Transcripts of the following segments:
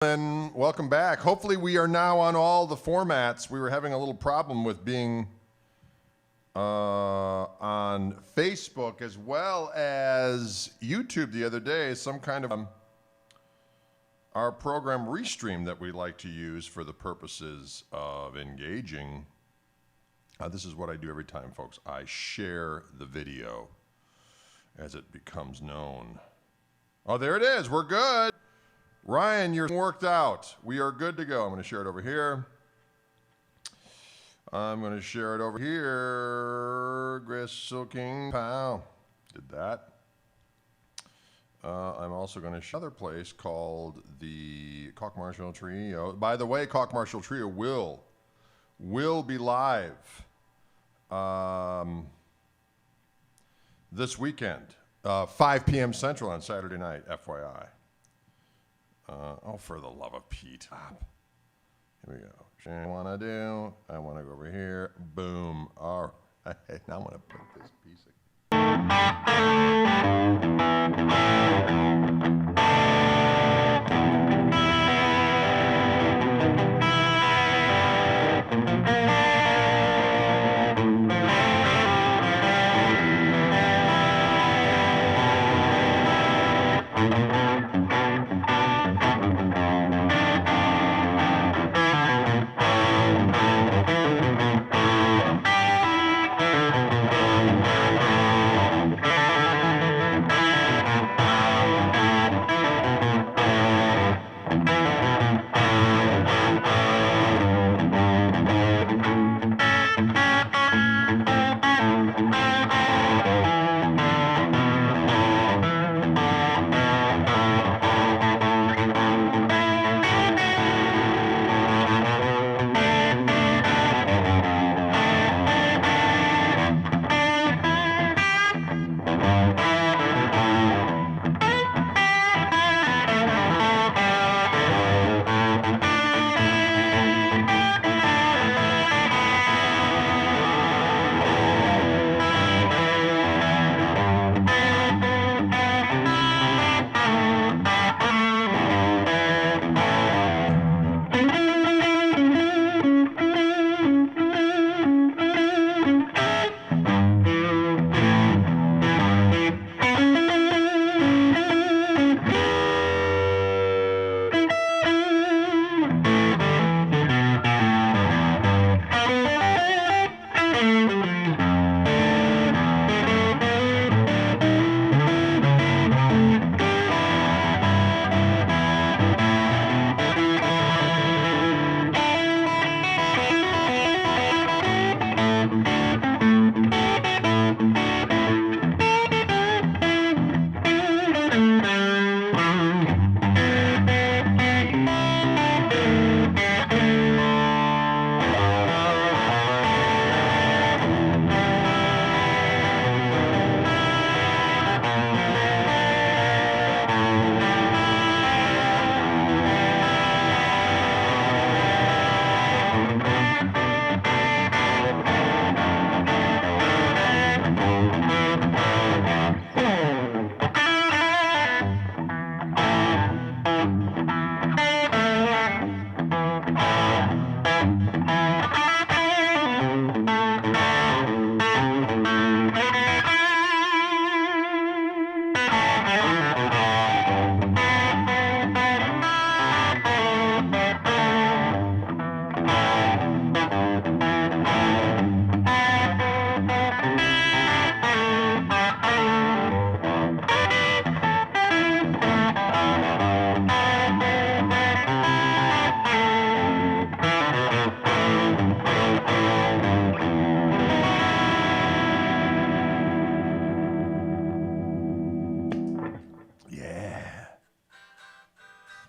And welcome back. Hopefully we are now on all the formats. We were having a little problem with being on Facebook as well as YouTube the other day. Some kind of our program Restream that we like to use for the purposes of engaging. This is what I do every time, folks. I share the video as it becomes known. Oh, there it is. We're good. Ryan, you're worked out. We are good to go. I'm going to share it over here. I'm going to share it over here. Gristle King Pow. Did that. I'm also going to share another place called the Koch Marshall Trio. By the way, Koch Marshall Trio will be live this weekend, 5 p.m. Central on Saturday night, FYI. Oh, for the love of Pete. Here we go. I want to go over here. Boom. All right. Now I'm going to put this piece of...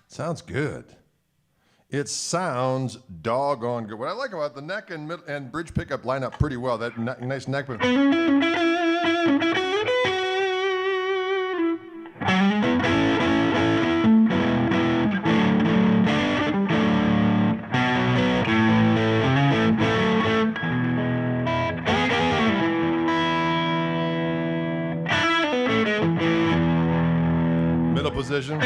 Sounds good. It sounds doggone good. What I like about the neck and bridge pickup line up pretty well. That nice neck. Middle position.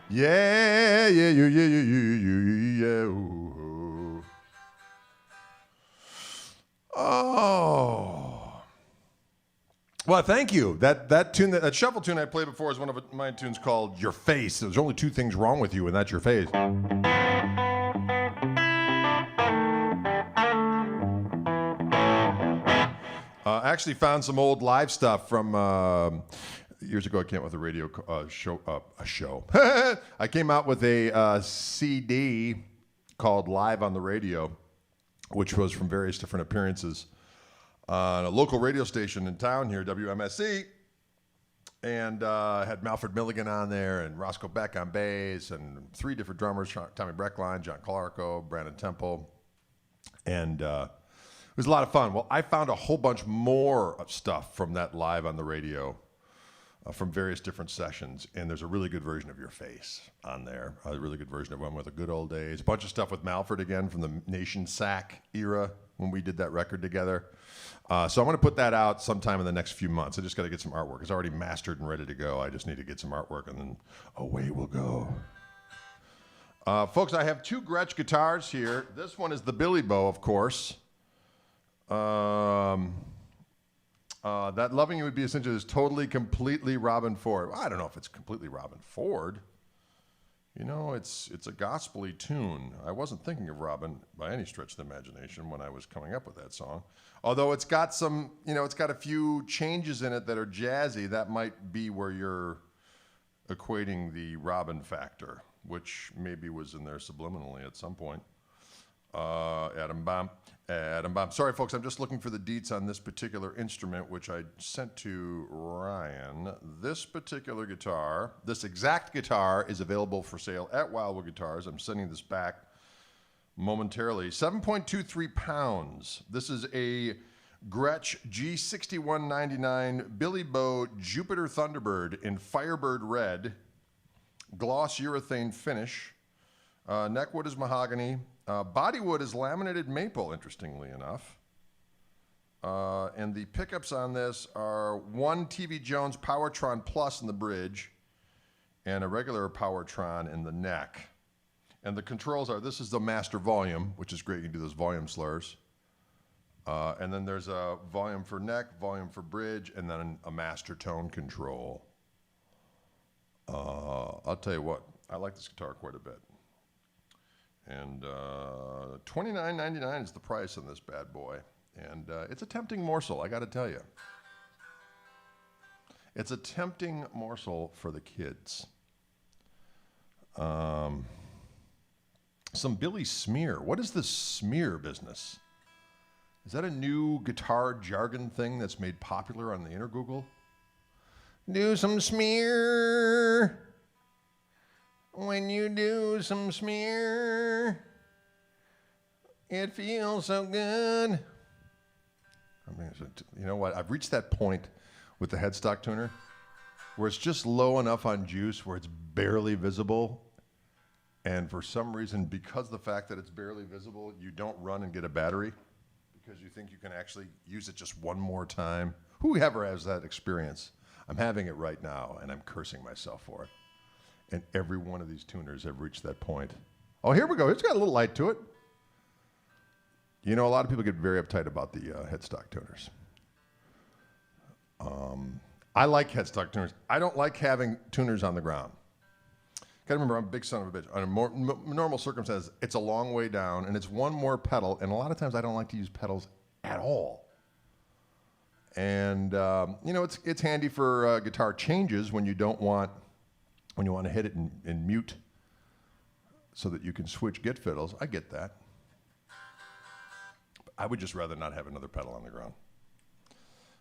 Yeah, yeah, yeah, yeah, yeah, yeah, yeah. Ooh. Oh. Well, thank you. That tune, that shuffle tune I played before is one of my tunes called Your Face. There's only two things wrong with you, and that's your face. Actually found some old live stuff from years ago. I came out with a radio show. I came out with a CD called Live on the Radio, which was from various different appearances on a local radio station in town here, WMSC, and had Malford Milligan on there and Roscoe Beck on bass and three different drummers, Tommy Breckline, John Clarko, Brandon Temple, and it was a lot of fun. Well, I found a whole bunch more of stuff from that Live on the Radio from various different sessions, and there's a really good version of Your Face on there, a really good version of One with the Good Old Days, a bunch of stuff with Malford again from the Nation Sack era when we did that record together. So I'm going to put that out sometime in the next few months. I just got to get some artwork. It's already mastered and ready to go. I just need to get some artwork, and then away we'll go. Folks, I have two Gretsch guitars here. This one is the Billy Bow, of course. That Loving You Would Be Essential is totally, completely Robin Ford. Well, I don't know if it's completely Robin Ford. You know, it's a gospel-y tune. I wasn't thinking of Robin by any stretch of the imagination when I was coming up with that song. Although it's got some, it's got a few changes in it that are jazzy. That might be where you're equating the Robin factor, which maybe was in there subliminally at some point. Adam Bomb. Sorry, folks, I'm just looking for the deets on this particular instrument, which I sent to Ryan. This particular guitar, this exact guitar, is available for sale at Wildwood Guitars. I'm sending this back momentarily. 7.23 pounds. This is a Gretsch G6199 Billy Bow Jupiter Thunderbird in Firebird red, gloss urethane finish. Neckwood is mahogany. Bodywood is laminated maple, interestingly enough. And the pickups on this are one TV Jones Powertron Plus in the bridge and a regular Powertron in the neck. And the controls are, this is the master volume, which is great. You can do those volume slurs. And then there's a volume for neck, volume for bridge, and then a master tone control. I'll tell you what, I like this guitar quite a bit. And $29.99 is the price on this bad boy. And it's a tempting morsel, I got to tell you. It's a tempting morsel for the kids. Some Billy Smear. What is this smear business? Is that a new guitar jargon thing that's made popular on the Intergoogle? Do some smear. When you do some smear, it feels so good. I mean, you know what? I've reached that point with the headstock tuner where it's just low enough on juice where it's barely visible. And for some reason, because of the fact that it's barely visible, you don't run and get a battery because you think you can actually use it just one more time. Whoever has that experience? I'm having it right now, and I'm cursing myself for it. And every one of these tuners have reached that point. Oh, here we go. It's got a little light to it. You know, a lot of people get very uptight about the headstock tuners. I like headstock tuners. I don't like having tuners on the ground. Gotta remember, I'm a big son of a bitch. Under normal circumstances, it's a long way down, and it's one more pedal, and a lot of times I don't like to use pedals at all. And, you know, it's handy for guitar changes when you want to hit it in mute so that you can switch git fiddles. I get that. But I would just rather not have another pedal on the ground.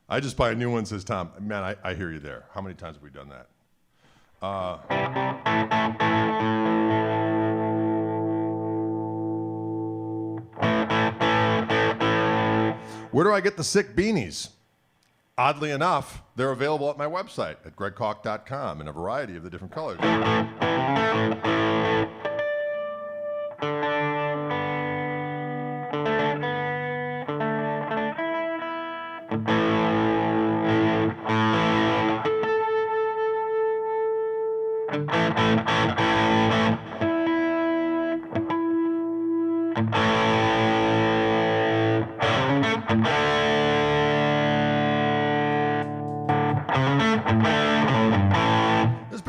I just buy a new one, says Tom. Man, I hear you there. How many times have we done that? Where do I get the sick beanies? Oddly enough, they're available at my website at gregkoch.com in a variety of the different colors.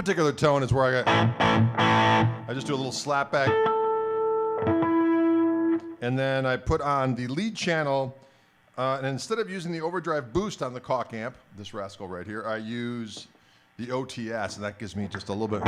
particular tone is where I just do a little slap back. And then I put on the lead channel, and instead of using the overdrive boost on the Koch amp, this rascal right here, I use the OTS, and that gives me just a little bit.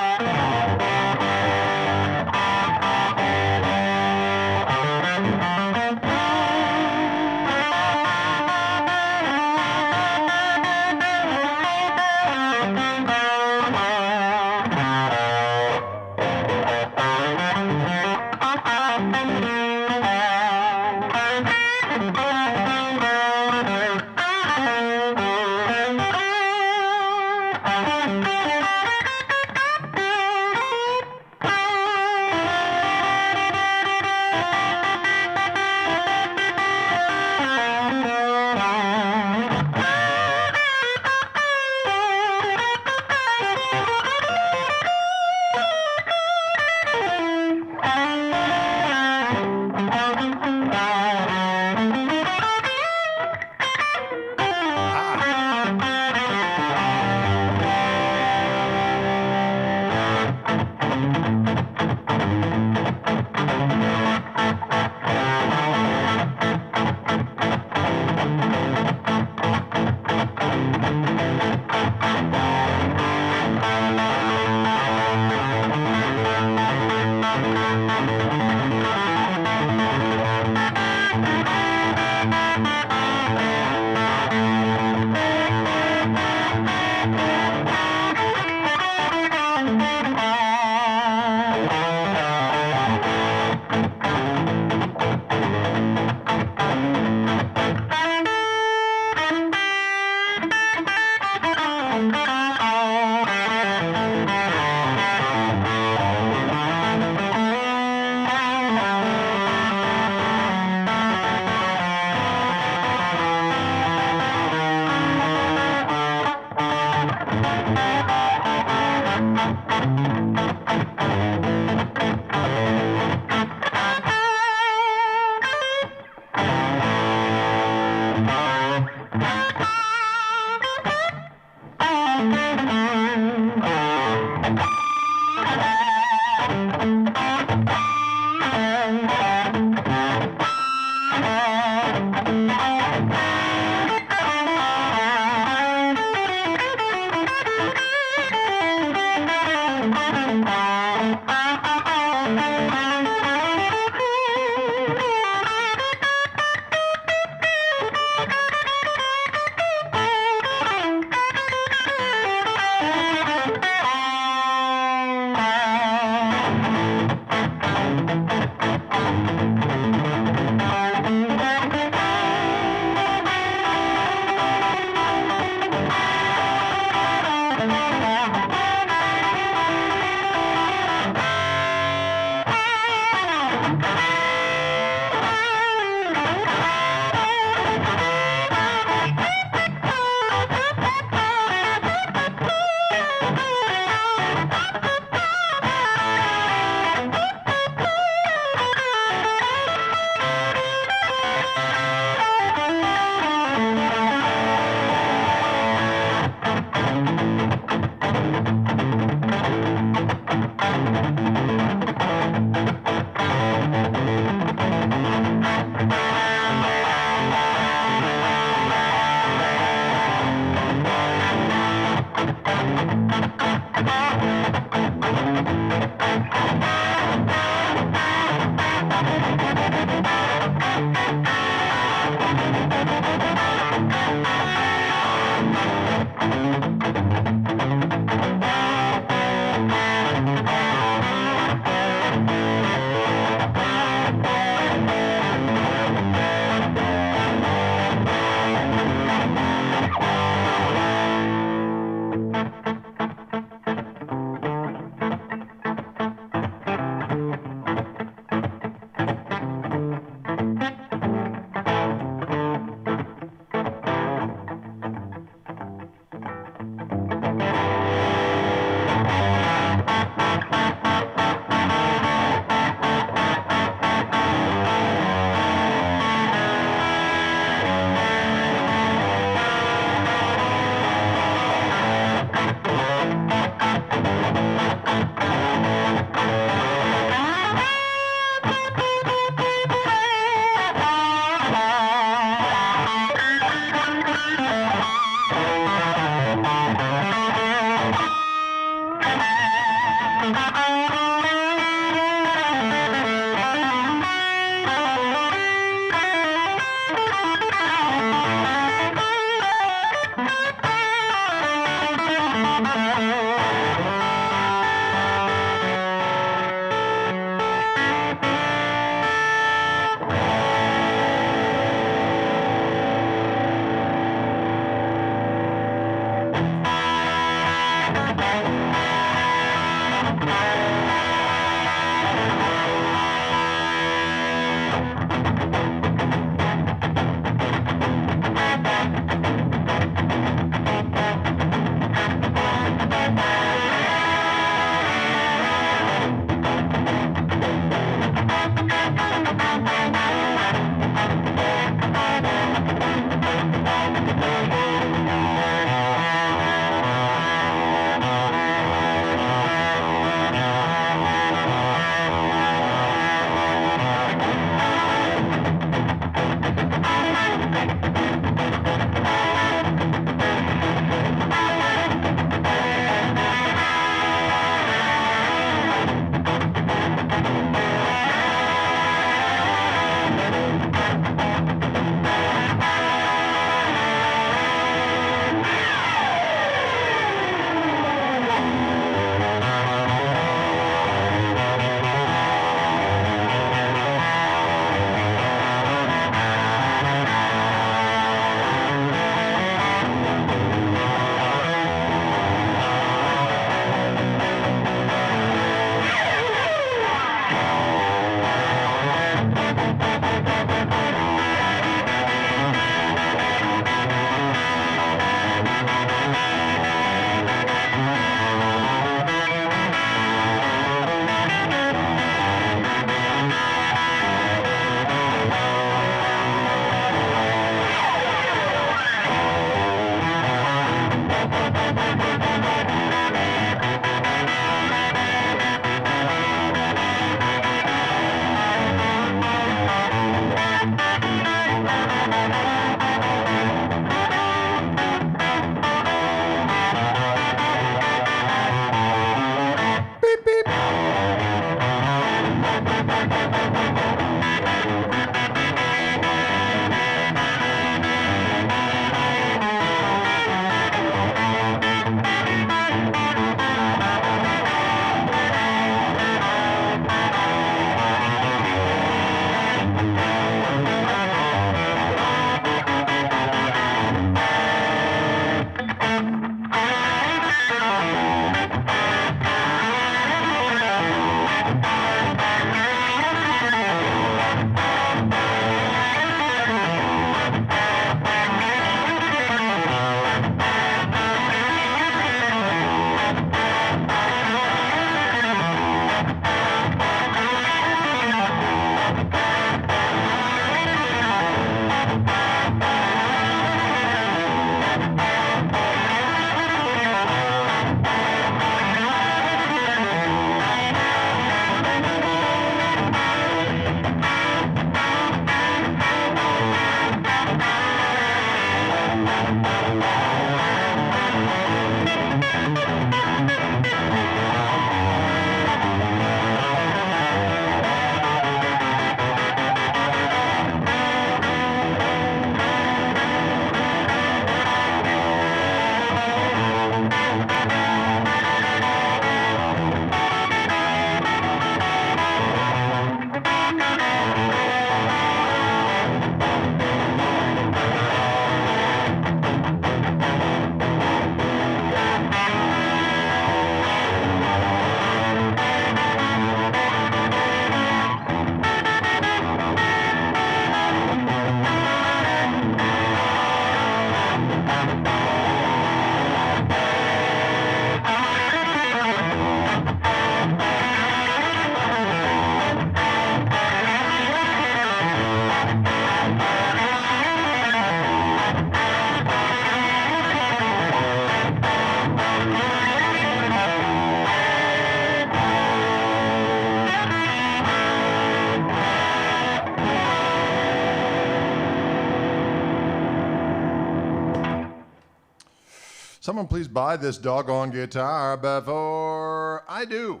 Someone please buy this doggone guitar before I do.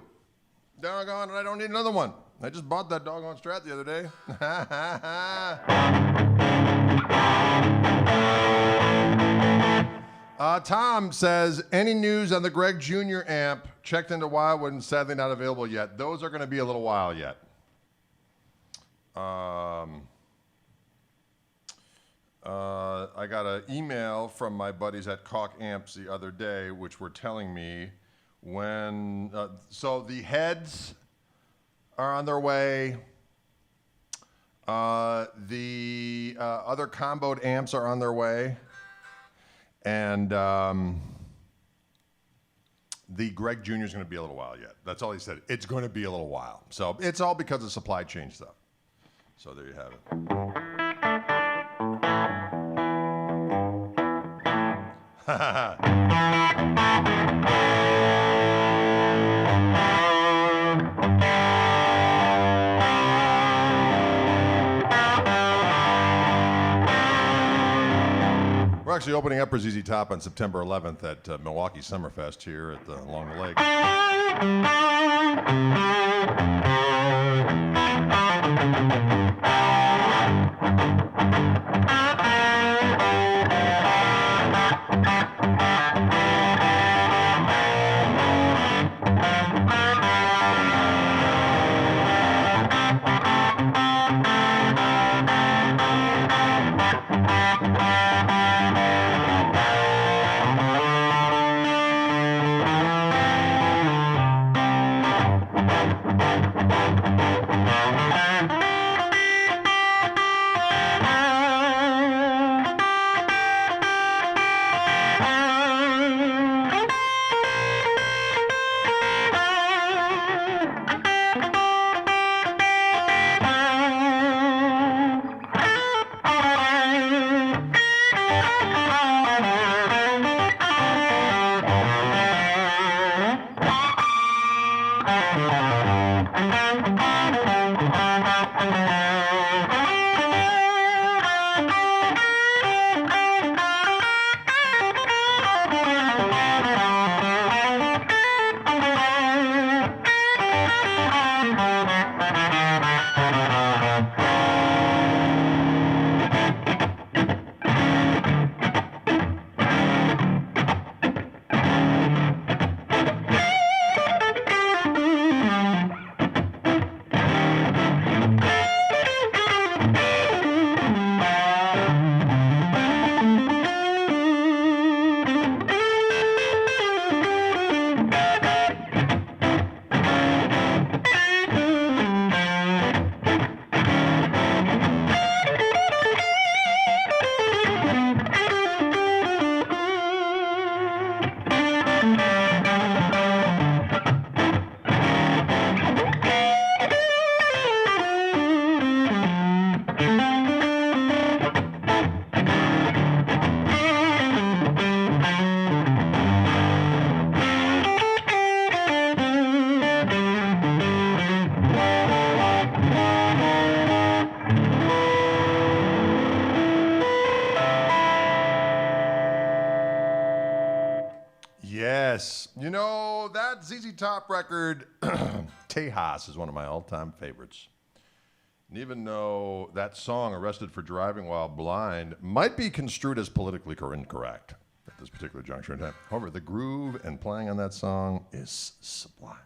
Doggone it, I don't need another one. I just bought that doggone Strat the other day. Tom says, any news on the Greg Jr. amp? Checked into Wildwood and sadly not available yet. Those are going to be a little while yet. I got an email from my buddies at Koch Amps the other day, which were telling me when, so the heads are on their way. The other comboed amps are on their way. And the Greg Jr. is going to be a little while yet. That's all he said. It's going to be a little while. So it's all because of supply chain stuff. So there you have it. We're actually opening up for ZZ Top on September 11th at Milwaukee Summerfest here at along the lake. Yes. You know, that ZZ Top record, Tejas, is one of my all-time favorites. And even though that song, Arrested for Driving While Blind, might be construed as politically incorrect at this particular juncture in time, however, the groove and playing on that song is sublime.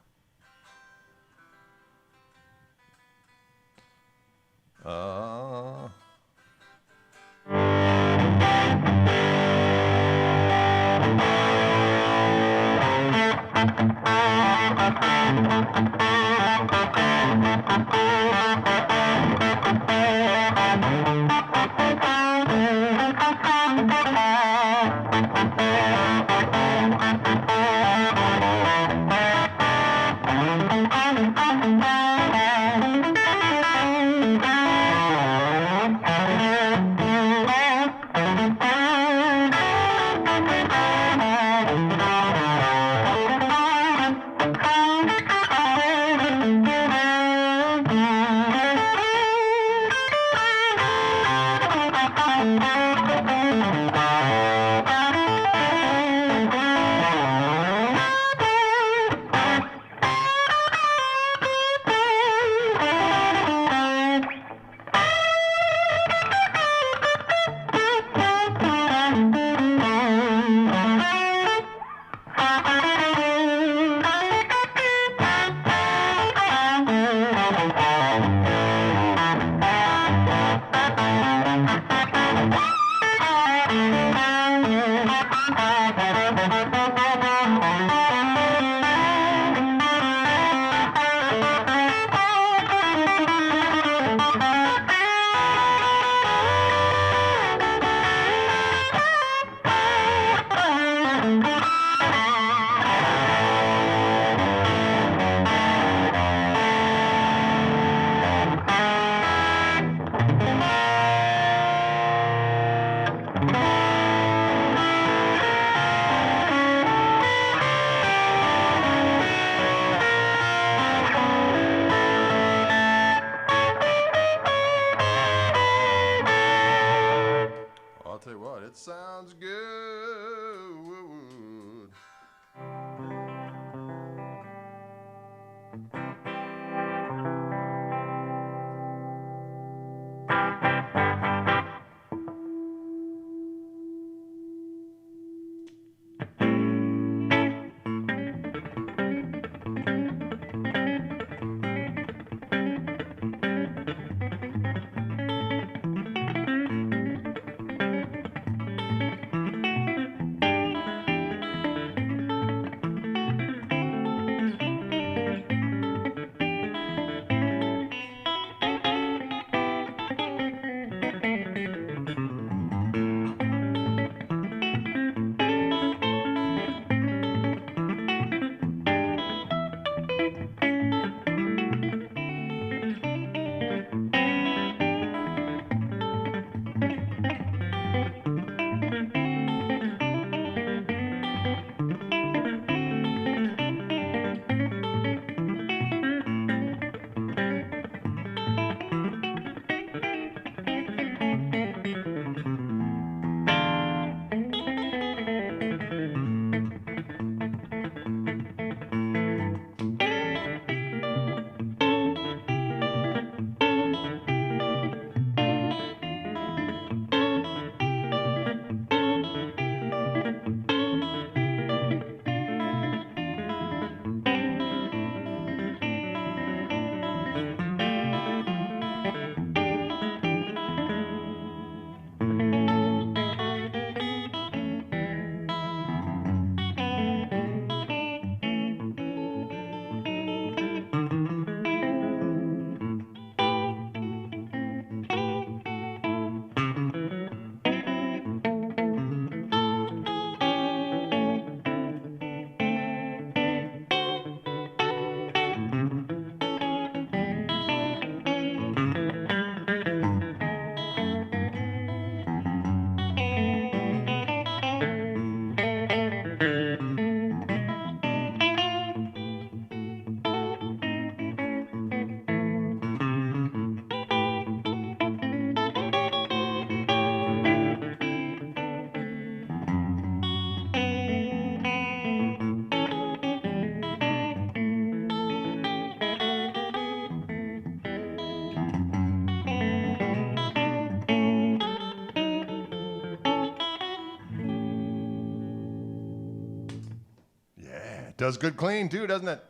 It does good clean too, doesn't it?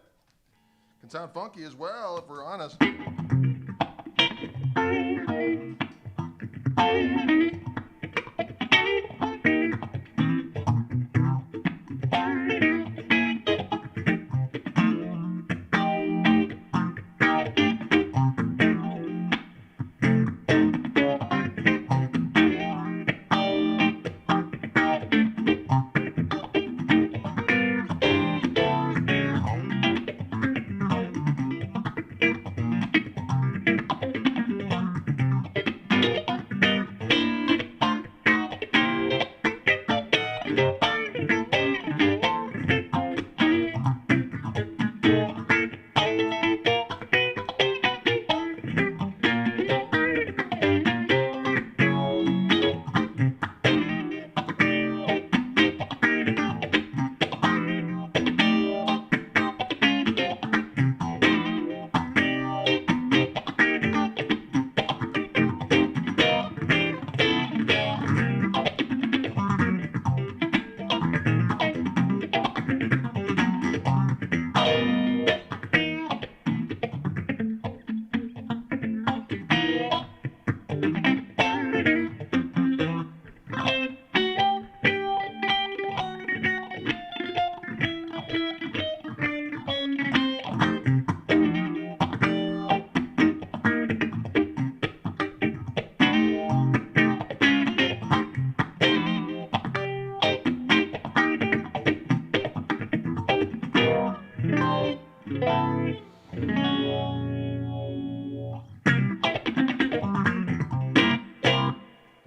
Can sound funky as well, if we're honest.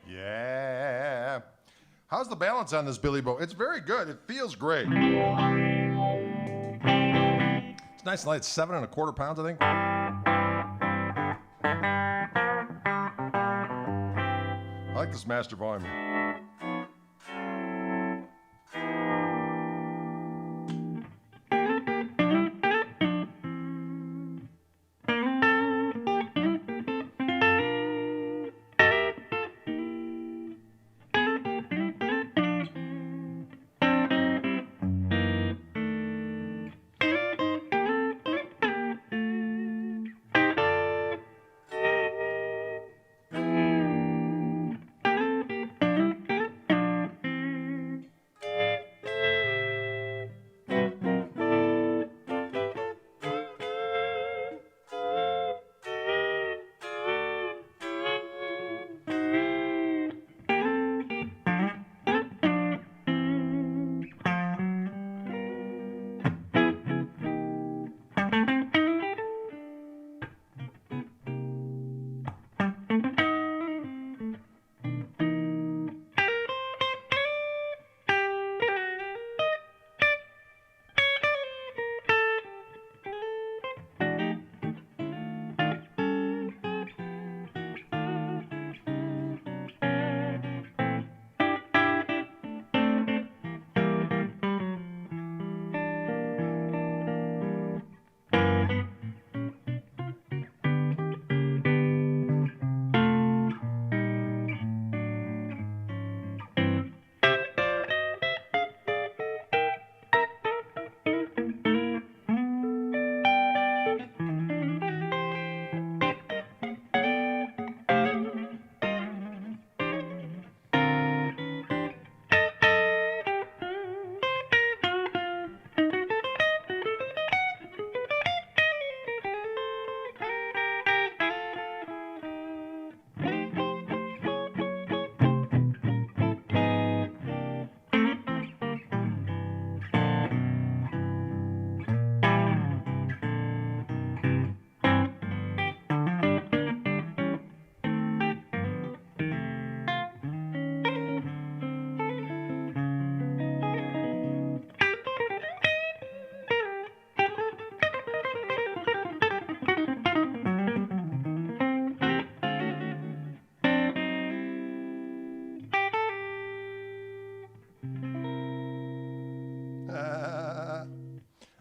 Yeah. How's the balance on this Billy Bo? It's very good. It feels great. It's nice and light. It's 7 1/4 pounds, I think. I like this master volume.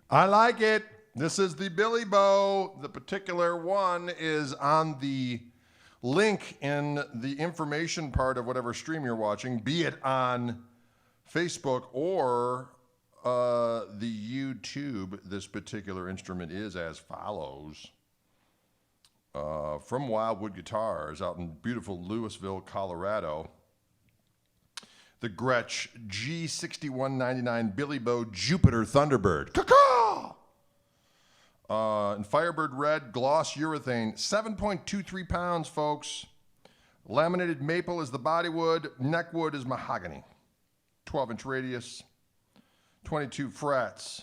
I like it. This is the Billy Bo. The particular one is on the link in the information part of whatever stream you're watching, be it on Facebook or the YouTube, this particular instrument is as follows. From Wildwood Guitars out in beautiful Louisville, Colorado. The Gretsch G6199 Billy Bow Jupiter Thunderbird. Caw-caw! In Firebird red, gloss urethane, 7.23 pounds, folks. Laminated maple is the body wood, neck wood is mahogany. 12-inch radius, 22 frets.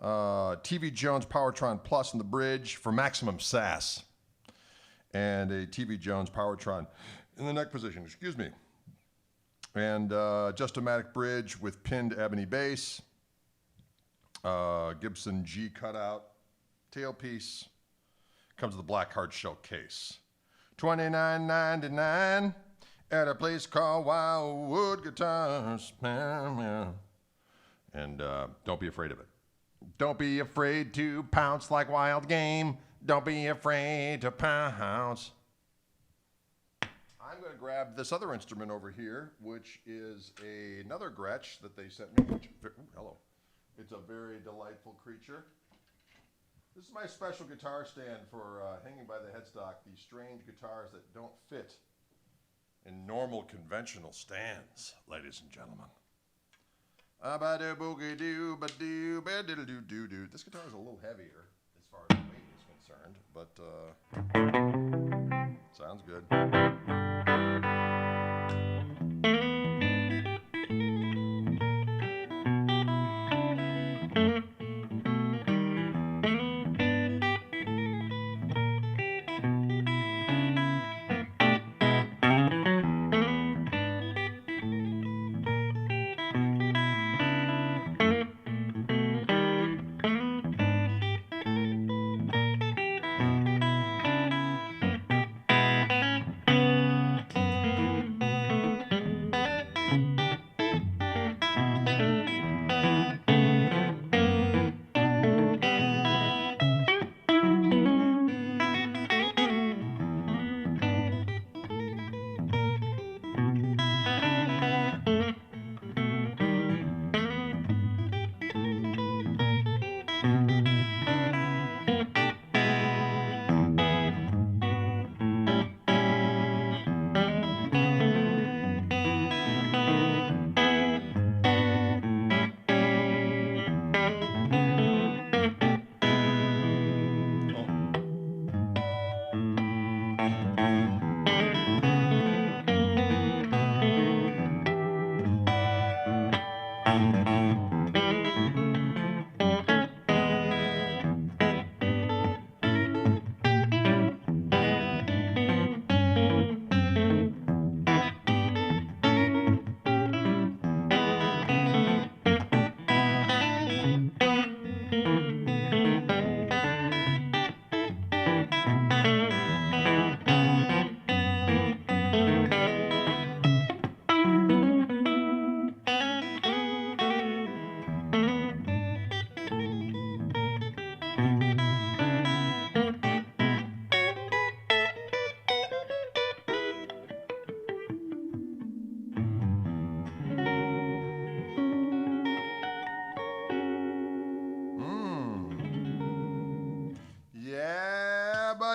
TV Jones Powertron Plus in the bridge for maximum sass. And a TV Jones Powertron in the neck position, excuse me. And Just-O-Matic bridge with pinned ebony bass. Gibson G cutout. Tailpiece. Comes with a black hard shell case. $29.99 at a place called Wildwood Guitars. And don't be afraid of it. Don't be afraid to pounce like wild game. Don't be afraid to pounce. I'm going to grab this other instrument over here, which is another Gretsch that they sent me. Hello. It's a very delightful creature. This is my special guitar stand for hanging by the headstock, these strange guitars that don't fit in normal conventional stands, ladies and gentlemen. This guitar is a little heavier as far as weight is concerned, but sounds good.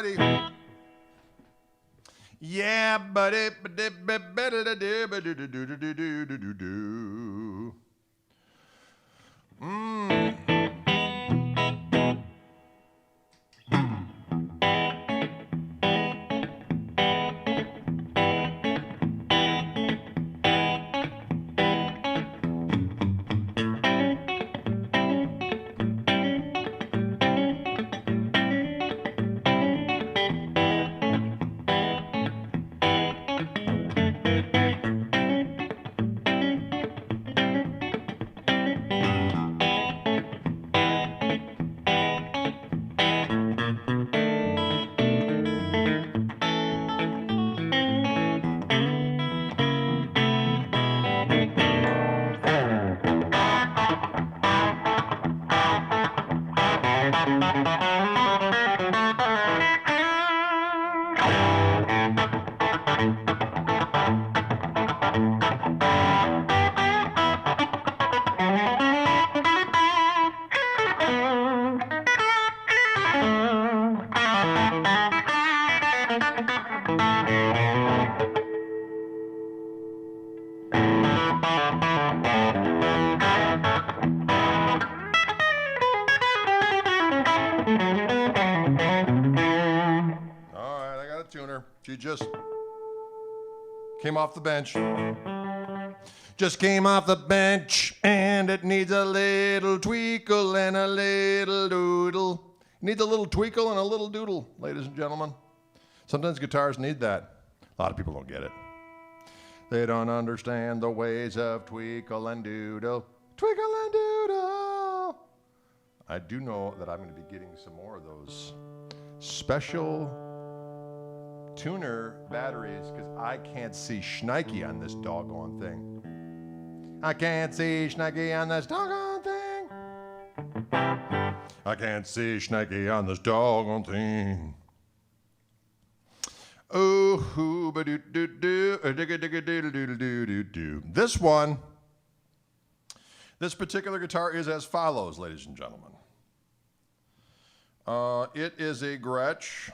buddy. Yeah, buddy. She just came off the bench. Just came off the bench, and it needs a little tweakle and a little doodle. Needs a little tweakle and a little doodle, ladies and gentlemen. Sometimes guitars need that. A lot of people don't get it. They don't understand the ways of tweakle and doodle. Twinkle and doodle. I do know that I'm going to be getting some more of those special tuner batteries because I can't see Schneike on this doggone thing. I can't see Schneike on this doggone thing. I can't see Schneike on this doggone thing. Oh, hoo ba doo doo doo, digga digga doodle doodle doo doo. This particular guitar is as follows, ladies and gentlemen. It is a Gretsch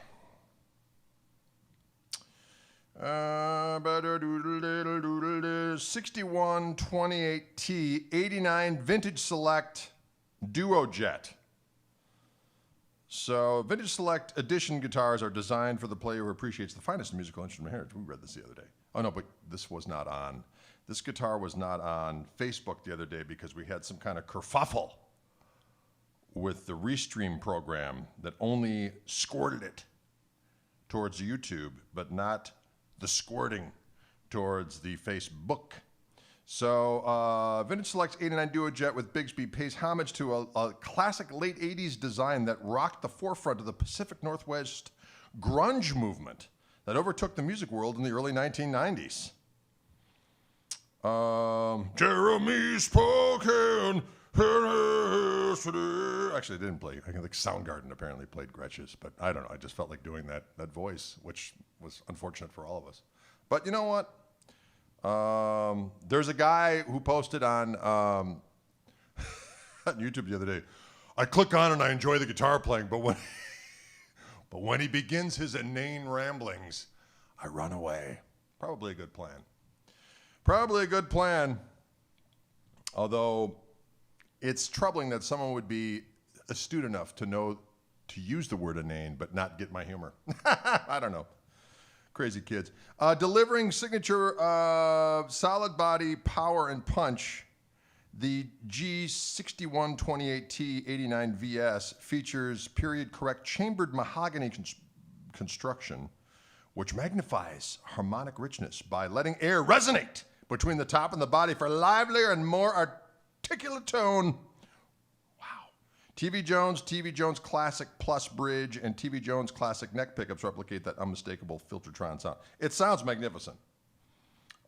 6128T 89 Vintage Select Duo Jet. So, Vintage Select Edition guitars are designed for the player who appreciates the finest musical instrument heritage. We read this the other day. Oh, no, but this guitar was not on Facebook the other day because we had some kind of kerfuffle with the Restream program that only squirted it towards YouTube, but not the squirting towards the Facebook. So, Vintage Select's 89 Duo Jet with Bigsby pays homage to a classic late 80s design that rocked the forefront of the Pacific Northwest grunge movement that overtook the music world in the early 1990s. Jeremy spoken. Actually, I didn't play. I think Soundgarden apparently played Gretsch's, but I don't know. I just felt like doing that voice, which was unfortunate for all of us. But you know what? There's a guy who posted on YouTube the other day. I click on and I enjoy the guitar playing, but when he begins his inane ramblings, I run away. Probably a good plan. Probably a good plan. Although it's troubling that someone would be astute enough to know to use the word inane, but not get my humor. I don't know. Crazy kids. Delivering signature solid body power and punch, the G6128T 89 VS features period correct chambered mahogany construction, which magnifies harmonic richness by letting air resonate between the top and the body for livelier and more articulate tone. TV Jones Classic Plus Bridge, and TV Jones Classic neck pickups replicate that unmistakable Filtertron sound. It sounds magnificent.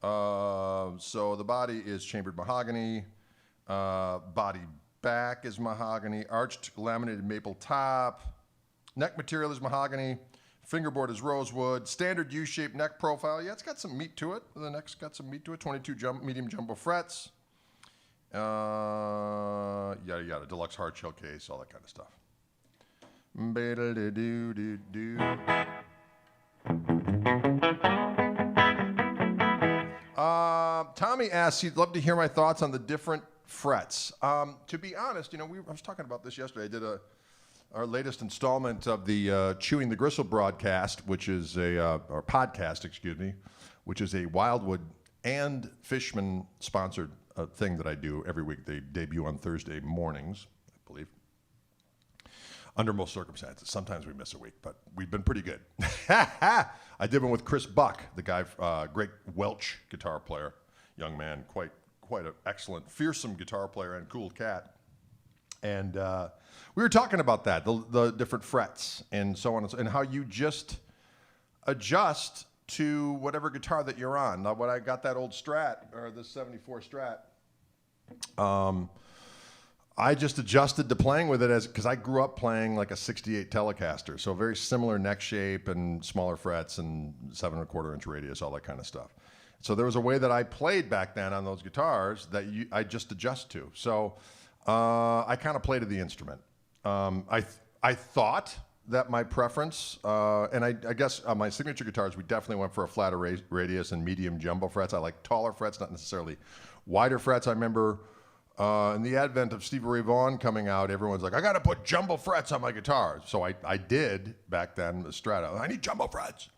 So the body is chambered mahogany. Body back is mahogany. Arched laminated maple top. Neck material is mahogany. Fingerboard is rosewood. Standard U-shaped neck profile. Yeah, it's got some meat to it. The neck's got some meat to it. 22 medium jumbo frets. Yada yada, deluxe hard shell case, all that kind of stuff. Tommy asks, he'd love to hear my thoughts on the different frets. To be honest, I was talking about this yesterday. I did our latest installment of the Chewing the Gristle broadcast, which is or podcast, which is a Wildwood and Fishman sponsored thing that I do every week. They debut on Thursday mornings, I believe. Under most circumstances. Sometimes we miss a week, but we've been pretty good. I did one with Chris Buck, the guy, great Welch guitar player, young man, quite an excellent, fearsome guitar player and cool cat. And we were talking about that, the different frets and so on and how you just adjust to whatever guitar that you're on. Now, when I got that old Strat, or this 74 Strat, I just adjusted to playing with it because I grew up playing like a 68 Telecaster, so very similar neck shape and smaller frets and 7 1/4 inch radius, all that kind of stuff. So there was a way that I played back then on those guitars that I just adjust to. So I kind of played to the instrument. I thought that my preference, and I guess on my signature guitars, we definitely went for a flatter radius and medium jumbo frets. I like taller frets, not necessarily wider frets. I remember in the advent of Stevie Ray Vaughan coming out, everyone's like, I got to put jumbo frets on my guitar. So I did back then, the Strata. I need jumbo frets.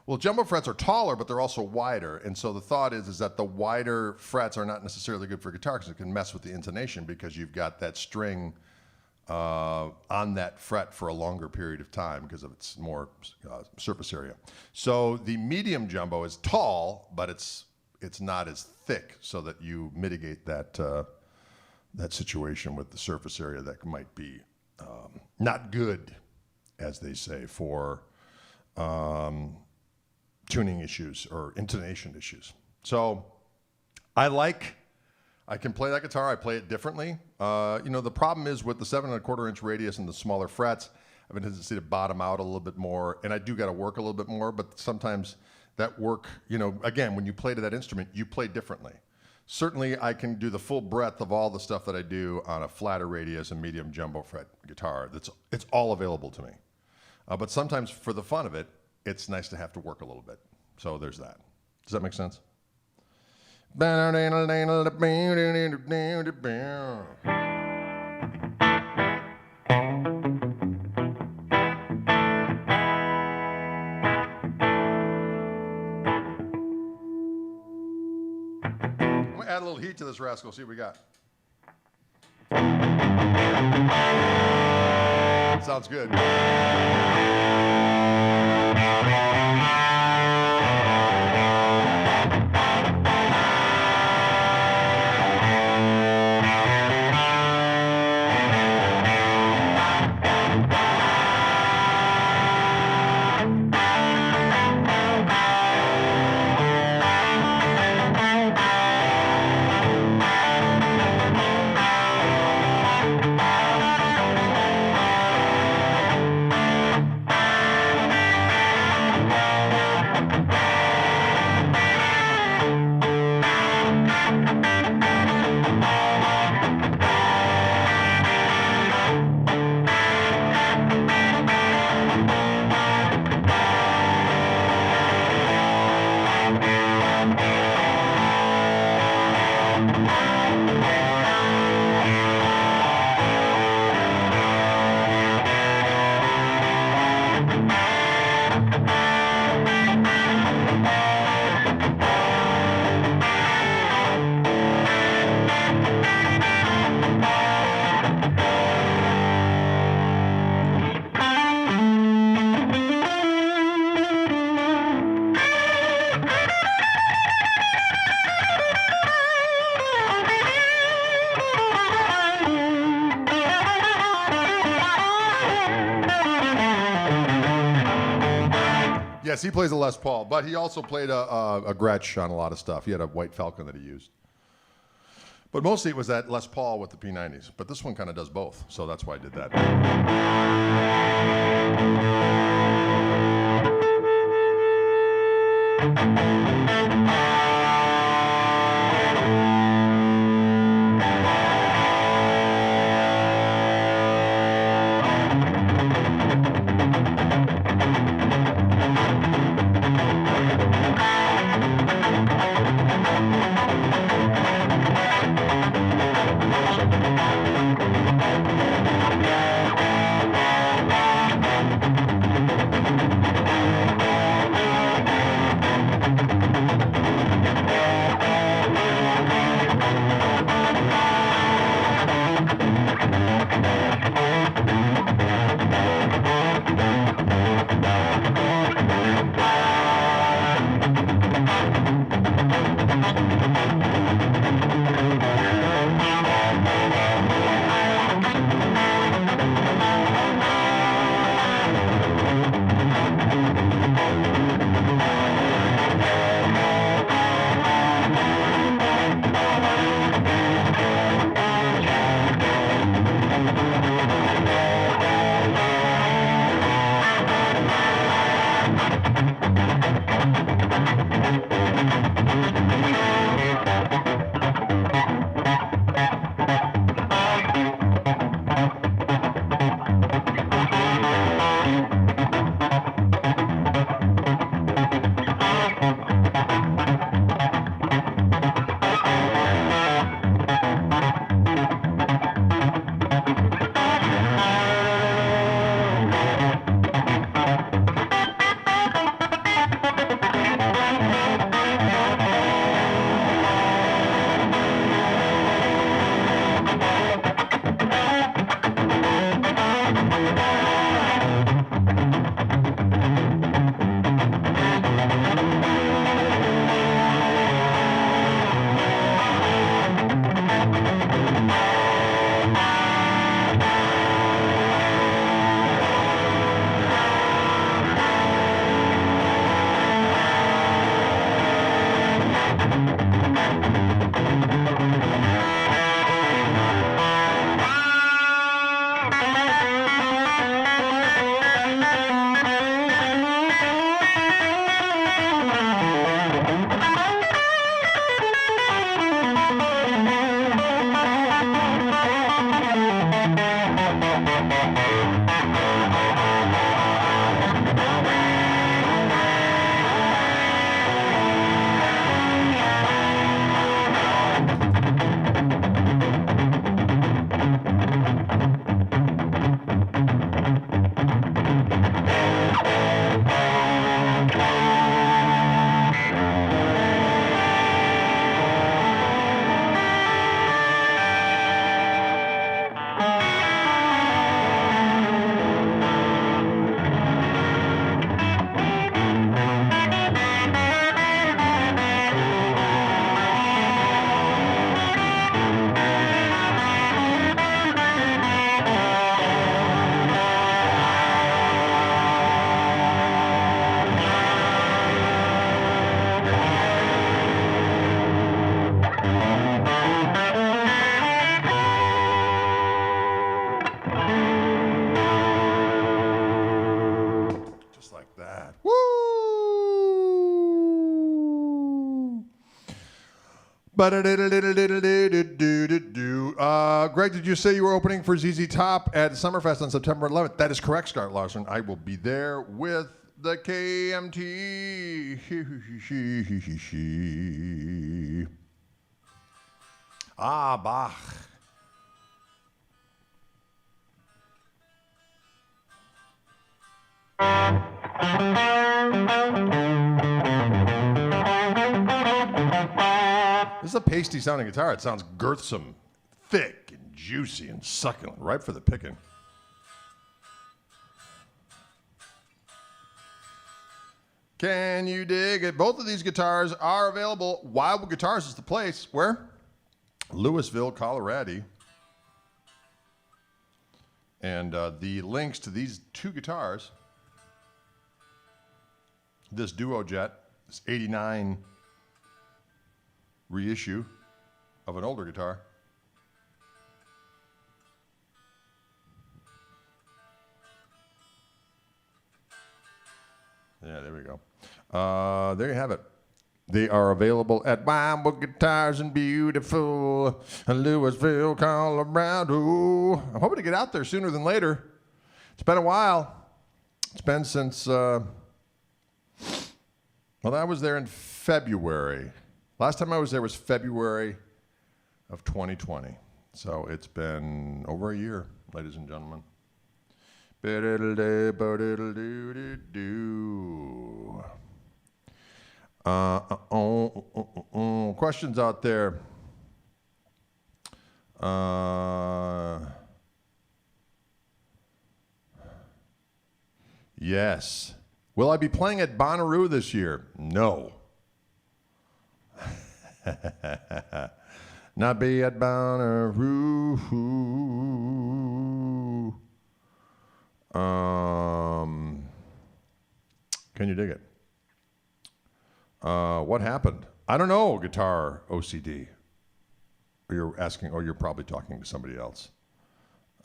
Well, jumbo frets are taller, but they're also wider. And so the thought is that the wider frets are not necessarily good for guitar because it can mess with the intonation because you've got that string on that fret for a longer period of time because of its more surface area. So the medium jumbo is tall, but it's not as thick so that you mitigate that, that situation with the surface area that might be not good, as they say, for tuning issues or intonation issues. So I can play that guitar. I play it differently. The problem is with the 7¼ inch radius and the smaller frets, I have a tendency to bottom out a little bit more, and I do got to work a little bit more, but sometimes that work, again, when you play to that instrument, you play differently. Certainly, I can do the full breadth of all the stuff that I do on a flatter radius and medium jumbo fret guitar. It's all available to me. But sometimes, for the fun of it, it's nice to have to work a little bit. So there's that. Does that make sense? I'm gonna add a little heat to this rascal, see what we got. Sounds good. Yes, he plays a Les Paul, but he also played a Gretsch on a lot of stuff. He had a White Falcon that he used. But mostly it was that Les Paul with the P90s. But this one kind of does both, so that's why I did that. Greg, did you say you were opening for ZZ Top at Summerfest on September 11th? That is correct, Scott Larson. I will be there with the KMT. Bach. This is a pasty sounding guitar. It sounds girthsome, thick and juicy and succulent, ripe for the picking. Can you dig it? Both of these guitars are available. Wildwood Guitars is the place. Where? Louisville, Colorado. And the links to these two guitars, this Duo Jet, this 89 reissue of an older guitar. Yeah, there we go. There you have it. They are available at Wildwood Guitars in beautiful Louisville, Colorado. I'm hoping to get out there sooner than later. It's been a while. It's been since, well, I was there in February. Last time I was there was February of 2020. So it's been over a year, ladies and gentlemen. Questions out there. Yes. Will I be playing at Bonnaroo this year? No. Not be at Bonnaroo. Can you dig it? What happened? I don't know, guitar OCD. Or you're asking, or you're probably talking to somebody else.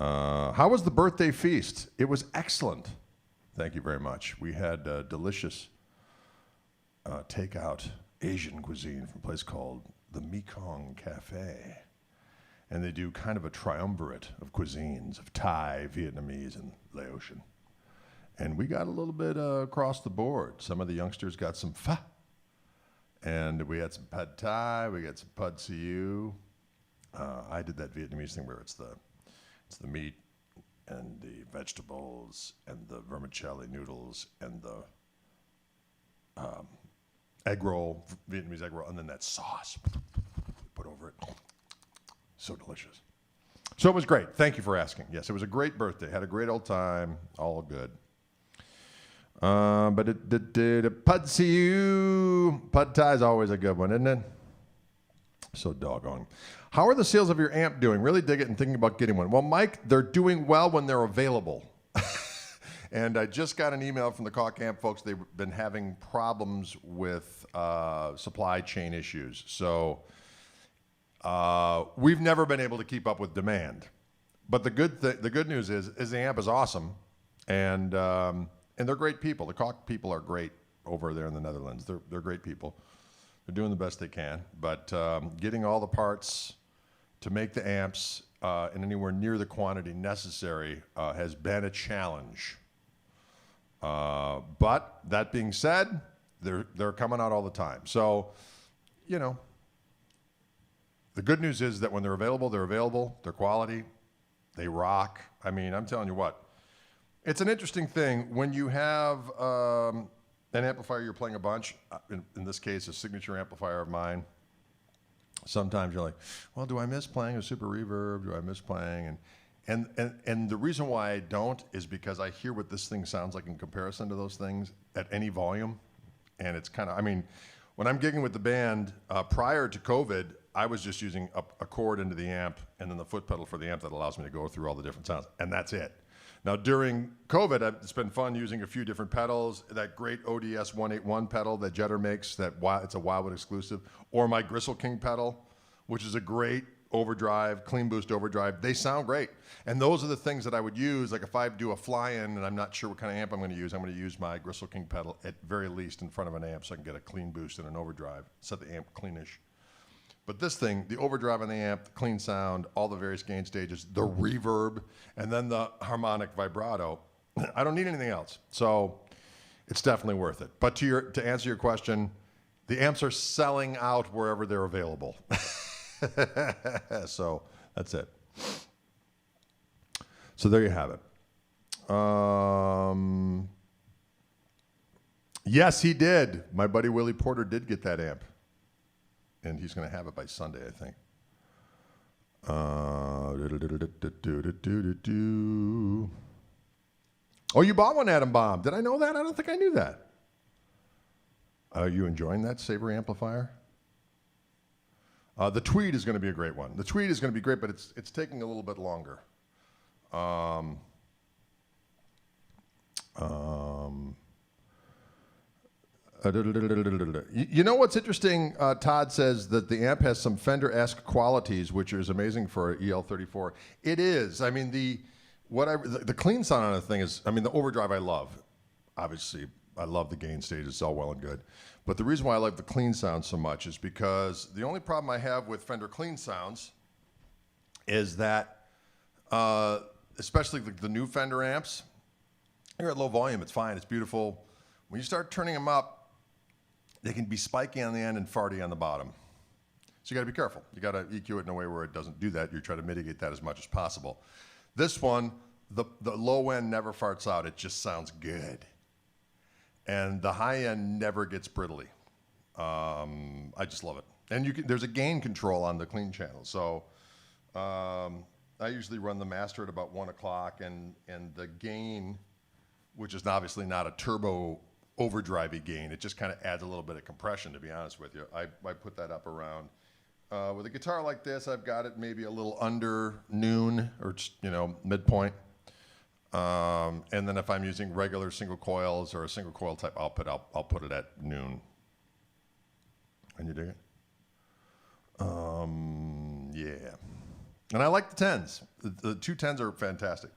How was the birthday feast? It was excellent. Thank you very much. We had delicious takeout Asian cuisine from a place called the Mekong Cafe. And they do kind of a triumvirate of cuisines, of Thai, Vietnamese, and Laotian. And we got a little bit across the board. Some of the youngsters got some pho. And we had some pad thai, we got some pad siu. I did that Vietnamese thing where it's the meat and the vegetables and the vermicelli noodles and the egg roll, Vietnamese egg roll, and then that sauce put over it. So delicious. So it was great. Thank you for asking. Yes, it was a great birthday. Had a great old time. All good. But pad siu, pad thai is always a good one, isn't it? So doggone. How are the sales of your amp doing? Really dig it and thinking about getting one. Well, Mike, they're doing well when they're available. And I just got an email from the Koch amp folks. They've been having problems with supply chain issues. So we've never been able to keep up with demand. But the good news is the amp is awesome, and they're great people. The Koch people are great over there in the Netherlands. They're great people. They're doing the best they can, but getting all the parts to make the amps in anywhere near the quantity necessary has been a challenge. But that being said, they're coming out all the time. So, you know, the good news is that when they're available, they're quality, they rock. I mean, I'm telling you what, it's an interesting thing when you have an amplifier you're playing a bunch, in this case, a signature amplifier of mine. Sometimes you're like, well, do I miss playing a super reverb? Do I miss playing? And the reason why I don't is because I hear what this thing sounds like in comparison to those things at any volume. And it's kind of, I mean, when I'm gigging with the band, prior to COVID, I was just using a cord into the amp and then the foot pedal for the amp that allows me to go through all the different sounds. And that's it. Now, during COVID, it's been fun using a few different pedals. That great ODS 181 pedal that Jetter makes, it's a Wildwood exclusive, or my Gristle King pedal, which is a great overdrive, clean boost overdrive. They sound great. And those are the things that I would use. Like if I do a fly-in and I'm not sure what kind of amp I'm going to use, I'm going to use my Gristle King pedal at very least in front of an amp so I can get a clean boost and an overdrive, set the amp cleanish. But this thing, the overdrive on the amp, the clean sound, all the various gain stages, the reverb, and then the harmonic vibrato, I don't need anything else. So it's definitely worth it. But to answer your question, the amps are selling out wherever they're available. So that's it. So there you have it. Yes, he did. My buddy Willie Porter did get that amp. And he's going to have it by Sunday, I think. Oh, you bought one, Adam Bomb. Did I know that? I don't think I knew that. Are you enjoying that Sabre amplifier? The Tweed is going to be a great one. The Tweed is going to be great, but it's taking a little bit longer. You know what's interesting? Todd says that the amp has some Fender-esque qualities, which is amazing for an EL34. It is. I mean, the clean sound on the thing is, I mean, the overdrive I love. Obviously, I love the gain stages. It's all well and good. But the reason why I like the clean sound so much is because the only problem I have with Fender clean sounds is that, especially the new Fender amps, you're at low volume, it's fine, it's beautiful. When you start turning them up, they can be spiky on the end and farty on the bottom. So you got to be careful. You got to EQ it in a way where it doesn't do that. You try to mitigate that as much as possible. This one, the low end never farts out. It just sounds good. And the high end never gets brittly. I just love it. And there's a gain control on the clean channel. So I usually run the master at about 1 o'clock, and the gain, which is obviously not a turbo overdrivey gain, it just kind of adds a little bit of compression, to be honest with you. I put that up around, with a guitar like this, I've got it maybe a little under noon, or midpoint. And then if I'm using regular single coils or a single coil type output, I'll put it at noon. And you dig it? Yeah. And I like the 10s. The two 10s are fantastic.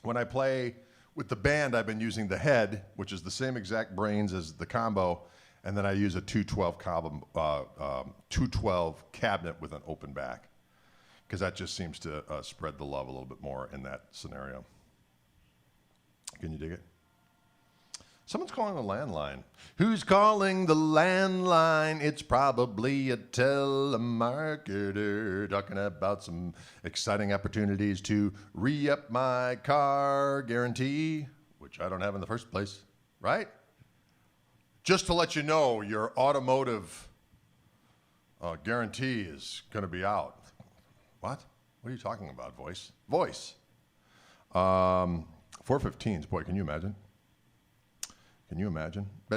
When I play with the band, I've been using the head, which is the same exact brains as the combo, and then I use a 212 cabinet with an open back, because that just seems to spread the love a little bit more in that scenario. Can you dig it? Someone's calling the landline. Who's calling the landline? It's probably a telemarketer talking about some exciting opportunities to re-up my car guarantee, which I don't have in the first place, right? Just to let you know, your automotive guarantee is going to be out. What? What are you talking about, voice? Voice. 415s, boy, can you imagine? Can you imagine? I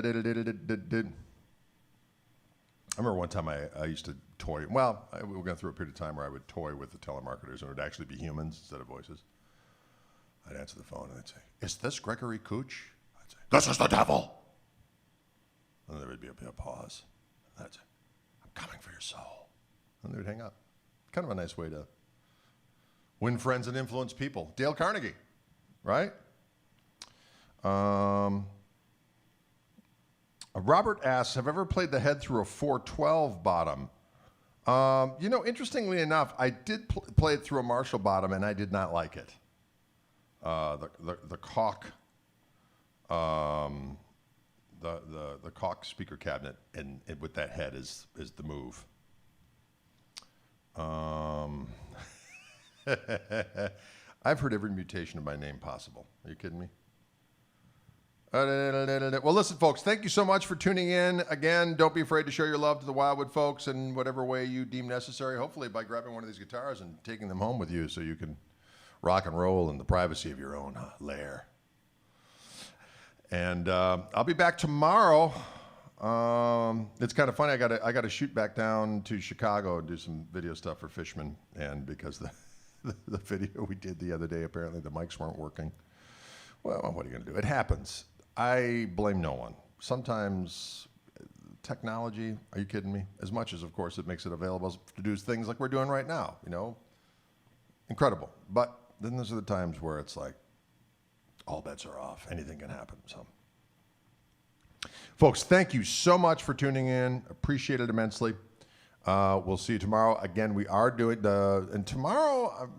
remember one time I used to toy. Well, we were going through a period of time where I would toy with the telemarketers, and it would actually be humans instead of voices. I'd answer the phone, and they'd say, "Is this Gregory Koch?" I'd say, "This is the devil." And there would be a pause. And I'd say, "I'm coming for your soul." And they would hang up. Kind of a nice way to win friends and influence people. Dale Carnegie, right? Robert asks, have I ever played the head through a 412 bottom? Interestingly enough, I did play it through a Marshall bottom, and I did not like it. The Koch, the Koch speaker cabinet, and with that head is the move. I've heard every mutation of my name possible. Are you kidding me? Well, listen, folks, thank you so much for tuning in. Again, don't be afraid to show your love to the Wildwood folks in whatever way you deem necessary, hopefully by grabbing one of these guitars and taking them home with you so you can rock and roll in the privacy of your own lair. And I'll be back tomorrow. It's kind of funny. I got to shoot back down to Chicago and do some video stuff for Fishman, and because the video we did the other day, apparently the mics weren't working. Well, what are you going to do? It happens. I blame no one. Sometimes technology, are you kidding me? As much as, of course, it makes it available to do things like we're doing right now, incredible. But then those are the times where it's like, all bets are off. Anything can happen. So, folks, thank you so much for tuning in. Appreciate it immensely. We'll see you tomorrow. Again, we are doing and tomorrow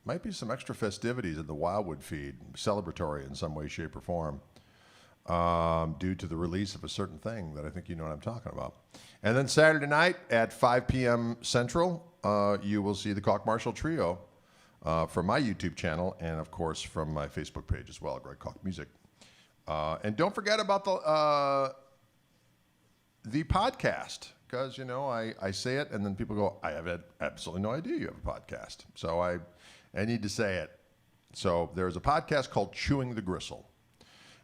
might be some extra festivities at the Wildwood feed, celebratory in some way, shape, or form, due to the release of a certain thing that I think you know what I'm talking about. And then Saturday night at 5 p.m. Central, you will see the Koch Marshall Trio from my YouTube channel and, of course, from my Facebook page as well, Greg Koch Music. And don't forget about the podcast, because, you know, I say it and then people go, I have absolutely no idea you have a podcast. So I need to say it. So there's a podcast called Chewing the Gristle,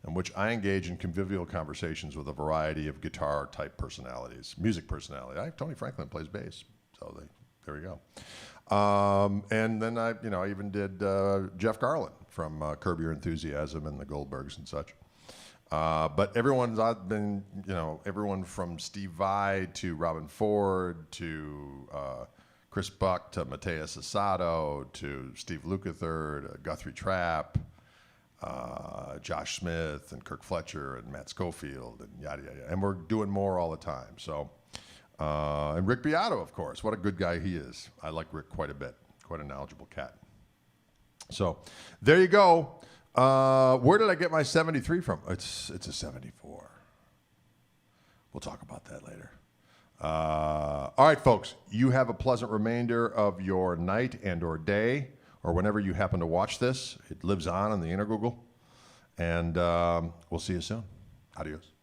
in which I engage in convivial conversations with a variety of guitar-type personalities, music personality. Tony Franklin plays bass, so there we go. And then I even did Jeff Garland from Curb Your Enthusiasm and the Goldbergs and such. But I've been, everyone from Steve Vai to Robin Ford to Chris Buck to Mateus Asado to Steve Lukather, Guthrie Trapp, Josh Smith and Kirk Fletcher and Matt Schofield and yada, yada, yada. And we're doing more all the time. So, and Rick Beato, of course. What a good guy he is. I like Rick quite a bit. Quite a knowledgeable cat. So there you go. Where did I get my 73 from? It's a 74. We'll talk about that later. All right, folks. You have a pleasant remainder of your night and or day, or whenever you happen to watch this. It lives on in the inner Google. And we'll see you soon. Adios.